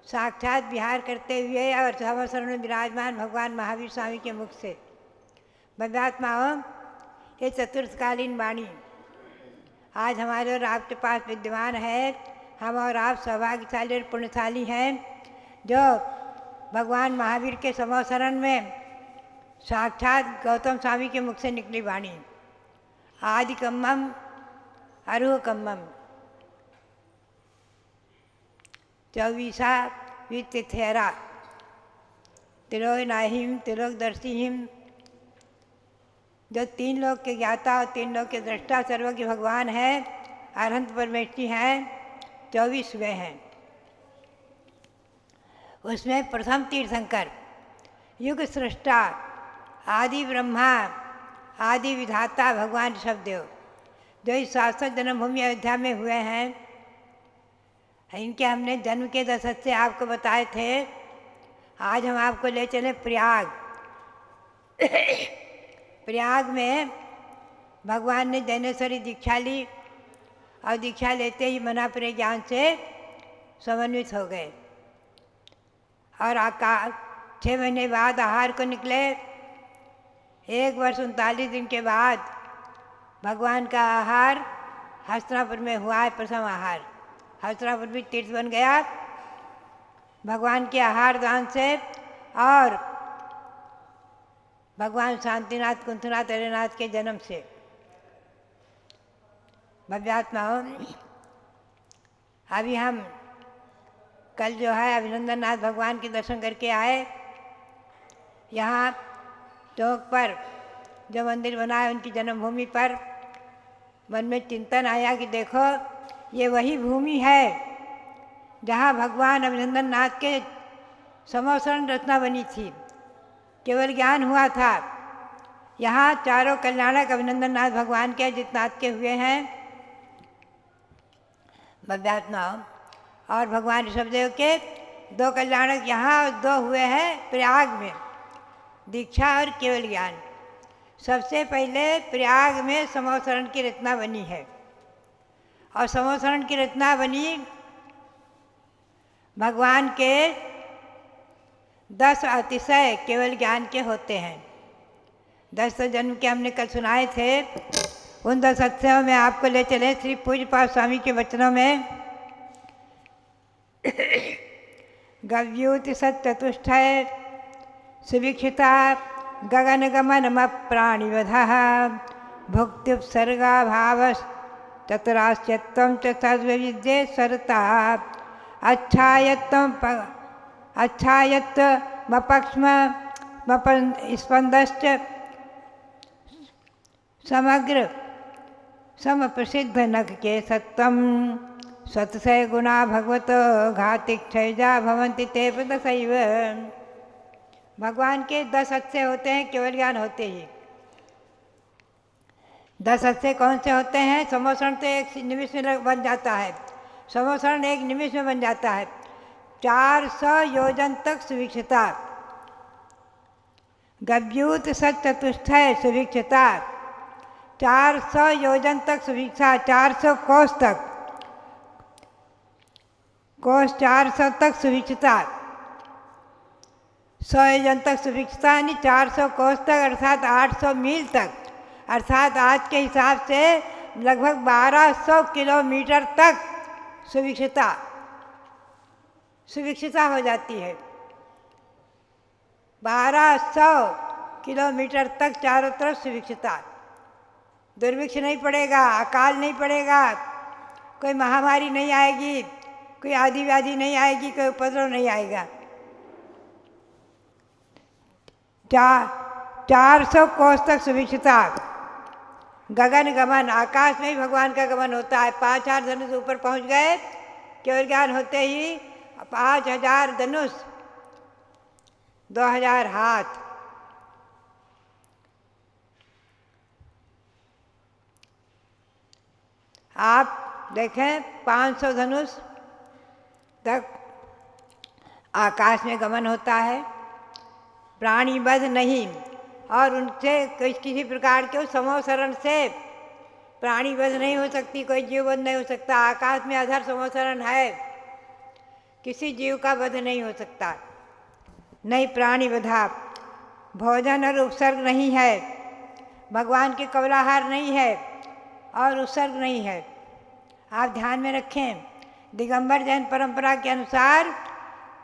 साक्षात विहार करते हुए और सभासरण में विराजमान भगवान महावीर स्वामी के मुख से। भव्यात्माओं, ये चतुर्थकालीन वाणी आज हमारे और आपके पास विद्यमान है। हम और आप सौभाग्यशाली और पुण्यशाली हैं जो भगवान महावीर के समवसरण में साक्षात गौतम स्वामी के मुख से निकली वाणी आदि कम्मम अरुह कम्मम 24 वित्थेरा तिलोक नाहिम तिलोक दर्शिहिम, जो 3 लोक के ज्ञाता और 3 लोक के दृष्टा सर्वज्ञ भगवान है, अरहंत परमेष्ठी हैं 24 हुए हैं। उसमें प्रथम तीर्थंकर, युग सृष्टा, आदि ब्रह्मा, आदि विधाता भगवान ऋषभदेव, जो इस शाश्वत जन्मभूमि अयोध्या में हुए हैं, इनके हमने जन्म के दशक से आपको बताए थे। आज हम आपको ले चले प्रयाग। प्रयाग में भगवान ने जैनेश्वरी दीक्षा ली और दीक्षा लेते ही मना प्रिय ज्ञान से समन्वित हो गए और 6 महीने बाद आहार को निकले। 1 वर्ष 39 दिन के बाद भगवान का आहार हस्तिनापुर में हुआ है। प्रथम आहार हस्तिनापुर भी तीर्थ बन गया भगवान के आहार दान से। और भगवान शांतिनाथ, कुंथनाथ, अरेनाथ के जन्म से। भव्यात्माओं, अभी हम कल जो है अभिनंदन नाथ भगवान के दर्शन करके आए। यहाँ चौक पर जो मंदिर बना है उनकी जन्मभूमि पर मन में चिंतन आया कि देखो ये वही भूमि है जहाँ भगवान अभिनंदन नाथ के समोसरण रचना बनी थी, केवल ज्ञान हुआ था। यहाँ चारों कल्याणक अभिनंदन नाथ भगवान के जितनाथ के हुए हैं भव्यात्माओं, और भगवान ऋषभदेव के 2 कल्याणक यहाँ 2 हुए हैं प्रयाग में, दीक्षा और केवल ज्ञान। सबसे पहले प्रयाग में समोसरण की रचना बनी है और समोसरण की रचना बनी भगवान के 10 अतिशय केवल ज्ञान के होते हैं। 10 जन्म के हमने कल सुनाए थे। उन 10 अतिशयों में आपको ले चले श्री पूज्य पाद स्वामी के वचनों में। गव्यूति सत्चतुष्टय सुविक्षिता गगन गमन प्राणिवधः भुक्त्युपसर्गा भाव चतुराश्चत्वं च सर्वविद्ये सरता अच्छायत्वमपक्ष्म स्पंदश्च समग्र समप्रसिद्ध नख के सत्वम सतसय गुणा भगवत घातिक्षयजा भवन्ति ते पदसैव। भगवान के 10 अच्छे होते हैं केवल ज्ञान होते ही। 10 अच्छे कौन से होते हैं? समोसरण तो 1 निमिष में बन जाता है, समोसरण 1 निमिष में बन जाता है। 400 योजन तक सुविक्षता, गव्यूत सचतुष्टय सुविक्षता, 400 योजन तक सुविक्षा, 400 कोस तक, कोस 400 तक सुविक्षता, 100 योजन तक सुविक्षता यानी 400 कोस तक अर्थात 800 मील तक, अर्थात आज के हिसाब से लगभग 1200 किलोमीटर तक सुविक्षता हो जाती है। 1200 किलोमीटर तक चारों तरफ सुविक्षता। दुर्भिक्ष नहीं पड़ेगा, अकाल नहीं पड़ेगा, कोई महामारी नहीं आएगी, कोई आदि व्याधि नहीं आएगी, कोई उपद्रव नहीं आएगा। 400 कोस तक सुविक्षता। गगन गमन, आकाश में ही भगवान का गमन होता है। 5000 धनुष ऊपर पहुंच गए केवल ज्ञान होते ही। 5000 धनुष, 2000 हाथ, आप देखें 500 धनुष तक आकाश में गमन होता है, प्राणी वध नहीं, और उनसे किसी प्रकार के समोसरण से प्राणी वध नहीं हो सकती, कोई जीव वध नहीं हो सकता। आकाश में अधर समोसरण है, किसी जीव का वध नहीं हो सकता, नहीं प्राणी वधा। भोजन और उपसर्ग नहीं है, भगवान के कवलाहार नहीं है और उत्सर्ग नहीं है। आप ध्यान में रखें, दिगंबर जैन परंपरा के अनुसार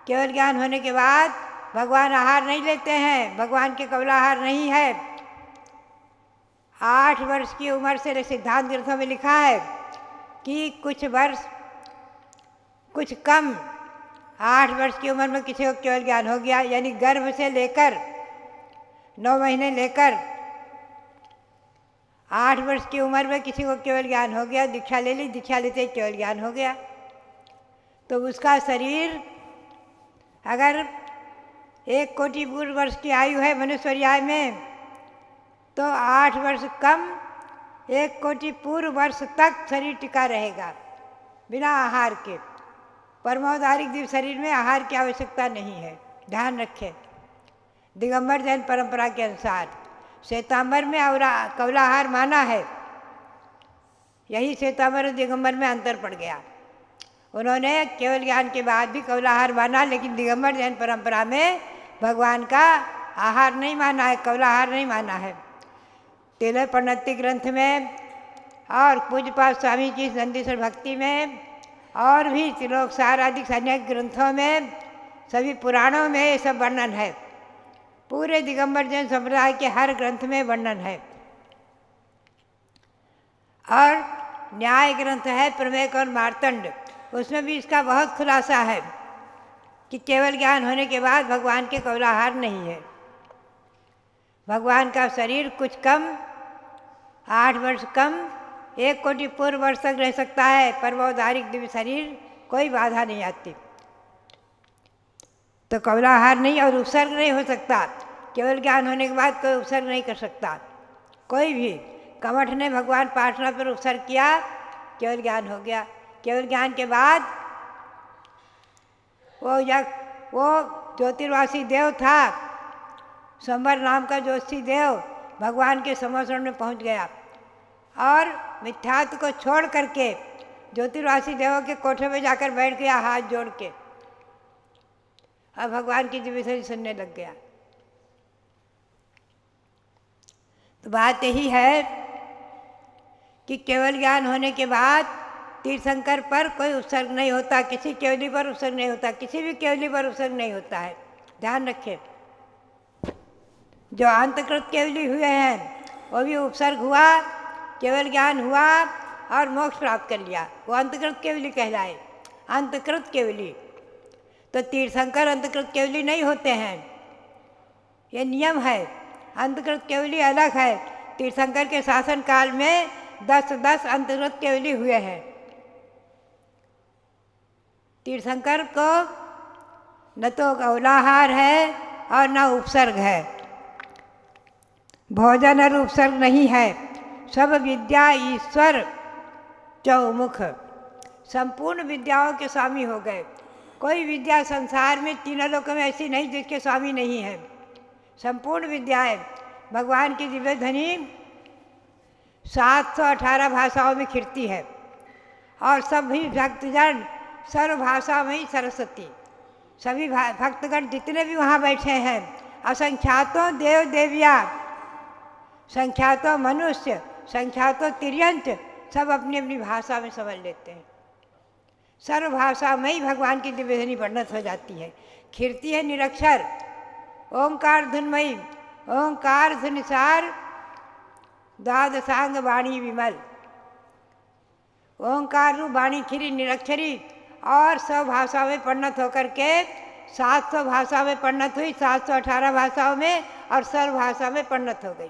केवल ज्ञान होने के बाद भगवान आहार नहीं लेते हैं, भगवान के कवलाहार नहीं है। 8 वर्ष की उम्र से सिद्धांत ग्रंथों में लिखा है कि कुछ वर्ष कुछ कम 8 वर्ष की उम्र में किसी को केवल ज्ञान हो गया, यानी गर्भ से लेकर 9 महीने लेकर 8 वर्ष की उम्र में किसी को केवल ज्ञान हो गया, दीक्षा ले ली, दीक्षा लेते ही केवल ज्ञान हो गया। तो उसका शरीर अगर 1 कोटि पूर्व वर्ष की आयु है मनुष्य आयु में, तो 8 वर्ष कम 1 कोटि पूर्व वर्ष तक शरीर टिका रहेगा बिना आहार के। परमोधारिक दिव्य शरीर में आहार की आवश्यकता नहीं है, ध्यान रखें। दिगंबर जैन परंपरा के अनुसार श्वेतांबर में कौलाहार माना है, यही श्वेतांबर और दिगंबर में अंतर पड़ गया। उन्होंने केवल ज्ञान के बाद भी कौलाहार माना, लेकिन दिगंबर जैन परंपरा में भगवान का आहार नहीं माना है, कौलाहार नहीं माना है। तिलय प्रणति ग्रंथ में और पूज्यपाद स्वामी की नंदीश्वर भक्ति में और भी त्रिलोकसार आदि अनेक ग्रंथों में, सभी पुराणों में ये सब वर्णन है। पूरे दिगंबर जैन संप्रदाय के हर ग्रंथ में वर्णन है। और न्याय ग्रंथ है प्रमेय और मार्तंड, उसमें भी इसका बहुत खुलासा है कि केवल ज्ञान होने के बाद भगवान के कौलाहार नहीं है। भगवान का शरीर कुछ कम 8 वर्ष कम 1 कोटि पूर्व वर्ष तक रह सकता है। परमोधारिक दिव्य शरीर कोई बाधा नहीं आती, तो कौलाहार नहीं और उपसर्ग नहीं हो सकता। केवल ज्ञान होने के बाद कोई उपसर्ग नहीं कर सकता। कोई भी कमठ ने भगवान पार्श्वनाथ पर उपसर्ग किया, केवल ज्ञान हो गया। केवल ज्ञान के बाद वो ज्योतिर्वासी देव था, संबर नाम का ज्योतिषी देव भगवान के समोसरण में पहुंच गया और मिथ्यात्व को छोड़ करके ज्योतिर्वासी देवों के कोठे में जाकर बैठ गया हाथ जोड़ के, और भगवान की दिव्य सुनने लग गया। तो बात यही है कि केवल ज्ञान होने के बाद तीर्थंकर पर कोई उपसर्ग नहीं होता, किसी केवली पर उपसर्ग नहीं होता, किसी भी केवली पर उपसर्ग नहीं होता है, ध्यान रखें। जो अंतकृत केवली हुए हैं वो भी उपसर्ग हुआ, केवल ज्ञान हुआ और मोक्ष प्राप्त कर लिया, वो अंतकृत केवली कहलाए। अंतकृत केवली तो तीर्थंकर अंतकृत केवली नहीं होते हैं, ये नियम है। अंतकृत केवली अलग है। तीर्थंकर के शासन काल में 10 अंतकृत केवली हुए हैं। तीर्थंकर को न तो कौलाहार है और न उपसर्ग है, भोजन और उपसर्ग नहीं है। सब विद्या ईश्वर चौमुख, संपूर्ण विद्याओं के स्वामी हो गए। कोई विद्या संसार में तीनों लोकों में ऐसी नहीं जिसके स्वामी नहीं है। संपूर्ण विद्याएं भगवान की दिव्य ध्वनि 718 भाषाओं में खिरती है, और सभी भक्तजन सर्व भाषा में ही सरस्वती। सभी भक्तगण जितने भी वहाँ बैठे हैं, असंख्यातों देव देविया, संख्यातों मनुष्य, संख्यातों तिर्यंत, सब अपनी अपनी भाषा में समझ लेते हैं। सर्व भाषा में ही भगवान की दिव्य ध्वनि परिणत हो जाती है, खिरती है निरक्षर। ओंकार धुनमयी, ओंकार धुनिसार द्वादशांग वाणी विमल। ओंकार रूप वाणी खिरी निरक्षरी और सब भाषा में परिणत होकर के 700 भाषा में परिणत हुई, 718 भाषाओं में, और सर्व भाषा में परिणत हो गई।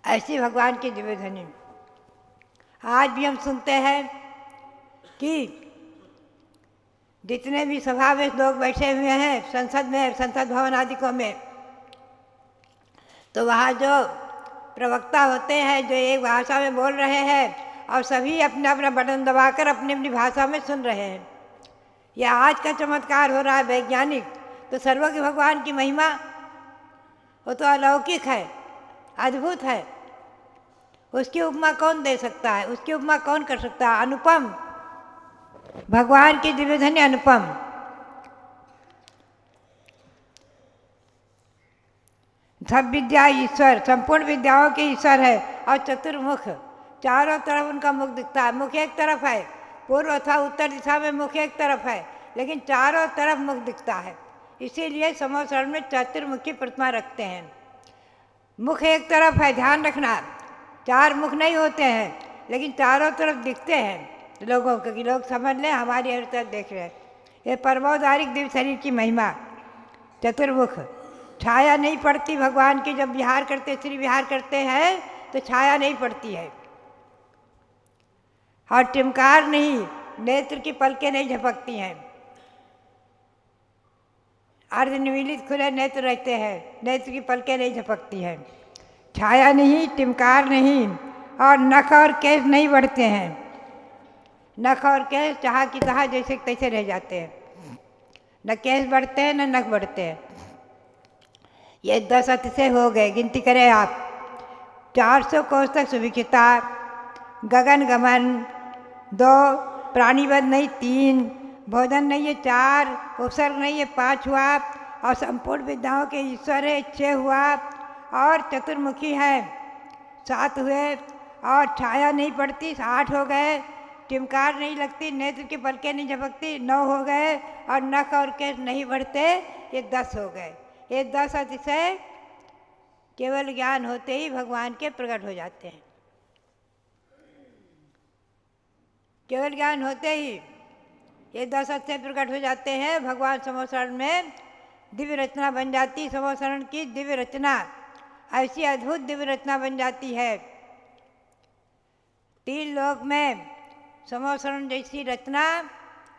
ऐसी भगवान की दिव्य ध्वनि आज भी हम सुनते हैं कि जितने भी सभा में लोग बैठे हुए हैं, संसद में, संसद भवन आदिकों में, तो वहाँ जो प्रवक्ता होते हैं जो एक भाषा में बोल रहे हैं, और सभी अपना अपना बटन दबाकर अपनी अपनी भाषा में सुन रहे हैं। यह आज का चमत्कार हो रहा है वैज्ञानिक। तो सर्वज्ञ भगवान की महिमा वो तो अलौकिक है, अद्भुत है। उसकी उपमा कौन दे सकता है, उसकी उपमा कौन कर सकता है? अनुपम, भगवान की दिव्य ध्वनि अनुपम। सब विद्या ईश्वर, संपूर्ण विद्याओं के ईश्वर है, और चतुर्मुख, चारों तरफ उनका मुख दिखता है। मुख एक तरफ है, पूर्व अथवा उत्तर दिशा में मुख एक तरफ है, लेकिन चारों तरफ मुख दिखता है। इसीलिए समोसरण में चतुर्मुखी प्रतिमा रखते हैं। मुख एक तरफ है, ध्यान रखना, 4 मुख नहीं होते हैं, लेकिन चारों तरफ दिखते हैं लोगों को, कि लोग समझ लें हमारी हर तरफ देख रहे हैं। ये परमोदारिक दिव्य शरीर की महिमा। चतुर्मुख, छाया नहीं पड़ती भगवान की। जब विहार करते, श्री विहार करते हैं तो छाया नहीं पड़ती है, और टिमकार नहीं, नेत्र की पलकें नहीं झपकती हैं। अर्धनिमीलित खुले नेत्र रहते हैं, नेत्र की पलकें नहीं झपकती हैं। छाया नहीं, टिमकार नहीं, और नख और केश नहीं बढ़ते हैं। नख और केश चाह की चाह जैसे तैसे रह जाते हैं। न केश बढ़ते हैं न नख बढ़ते हैं। ये 10 अतिशय हो गए, गिनती करें आप। 400 कोस तक सुविख्यता, गगन गमन 2, प्राणीवध नहीं 3, भोजन नहीं है 4, उपसर्ग नहीं है 5 हुआ, और संपूर्ण विद्याओं के ईश्वर है 6 हुआ, और चतुर्मुखी है 7 हुए, और छाया नहीं पड़ती 8 हो गए, टिमकार नहीं लगती, नेत्र की पलकें नहीं झपकती 9 हो गए, और नख और केश नहीं बढ़ते ये 10 हो गए। ये 10 अतिशय केवल ज्ञान होते ही भगवान के प्रकट हो जाते हैं। केवल ज्ञान होते ही ये 10 अतिशय प्रकट हो जाते हैं। भगवान समोसरण में दिव्य रचना बन जाती। समोसरण की दिव्य रचना ऐसी अद्भुत दिव्य रचना बन जाती है। 3 लोक में समोसरण जैसी रचना,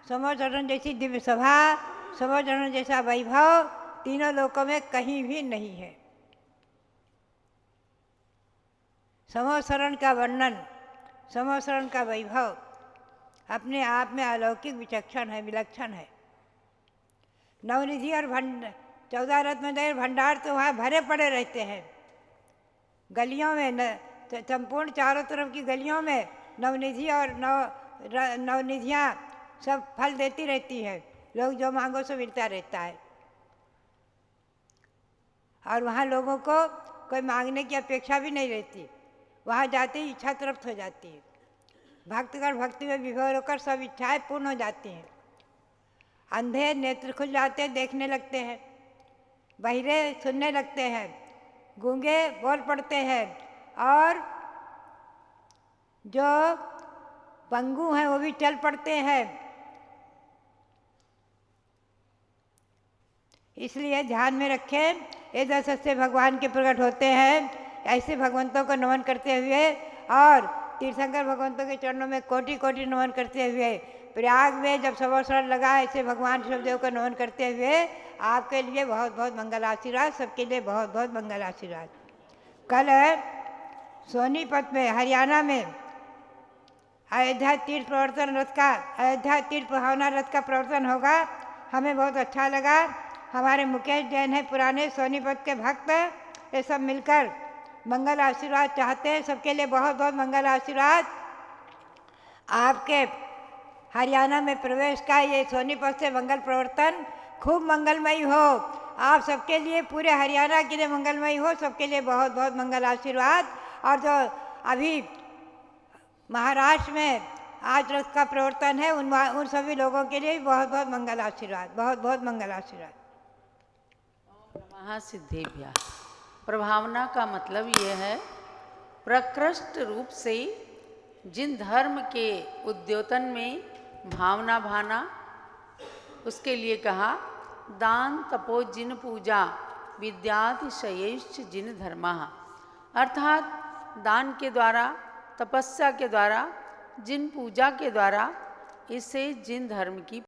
समोसरण जैसी दिव्य सभा, समोसरण जैसा वैभव तीनों लोकों में कहीं भी नहीं है। समोसरण का वर्णन, समोसरण का वैभव अपने आप में अलौकिक विचक्षण है, विलक्षण है। नवनिधि और 14 रत्नोदय भंडार तो वहाँ भरे पड़े रहते हैं। गलियों में संपूर्ण चारों तरफ की गलियों में नवनिधि और नवनिधियाँ सब फल देती रहती है। लोग जो मांगो सो मिलता रहता है, और वहाँ लोगों को कोई मांगने की अपेक्षा भी नहीं रहती। वहाँ जाते ही इच्छा तृप्त हो जाती है। भक्तगण भक्ति में विभोर होकर सब इच्छाएं पूर्ण हो जाती हैं। अंधे नेत्र खुल जाते हैं, देखने लगते हैं। बहिरे सुनने लगते हैं। गूंगे बोल पड़ते हैं, और जो पंगु हैं वो भी चल पड़ते हैं। इसलिए ध्यान में रखें, ये 10 अतिशय भगवान के प्रकट होते हैं। ऐसे भगवंतों को नमन करते हुए और तीर्थंकर भगवंतों के चरणों में कोटि कोटि नमन करते हुए, प्रयाग में जब समोसरण लगा ऐसे भगवान शिवदेव को नमन करते हुए आपके लिए बहुत बहुत मंगल आशीर्वाद, सबके लिए बहुत बहुत मंगल आशीर्वाद। कल सोनीपत में हरियाणा में अयोध्या तीर्थ प्रवर्तन रथ का, अयोध्या तीर्थ भावना रथ का प्रवर्तन होगा। हमें बहुत अच्छा लगा। हमारे मुकेश जैन है पुराने सोनीपत के भक्त, ये सब मिलकर मंगल आशीर्वाद चाहते हैं। सबके लिए बहुत बहुत मंगल आशीर्वाद। आपके हरियाणा में प्रवेश का ये सोनीपत से मंगल प्रवर्तन खूब मंगलमयी हो। आप सबके लिए, पूरे हरियाणा के लिए मंगलमयी हो। सबके लिए बहुत बहुत मंगल आशीर्वाद। और जो अभी महाराष्ट्र में आज रथ का प्रवर्तन है, उन सभी लोगों के लिए बहुत बहुत मंगल आशीर्वाद, बहुत बहुत मंगल आशीर्वाद। महासिद्धेभ्यः। प्रभावना का मतलब ये है, प्रकृष्ट रूप से जिन धर्म के उद्योतन में भावना भाना, उसके लिए कहा दान तपो जिन पूजा विद्यातिशयैश्च जिन धर्मः। अर्थात दान के द्वारा, तपस्या के द्वारा, जिन पूजा के द्वारा, इससे जिन धर्म की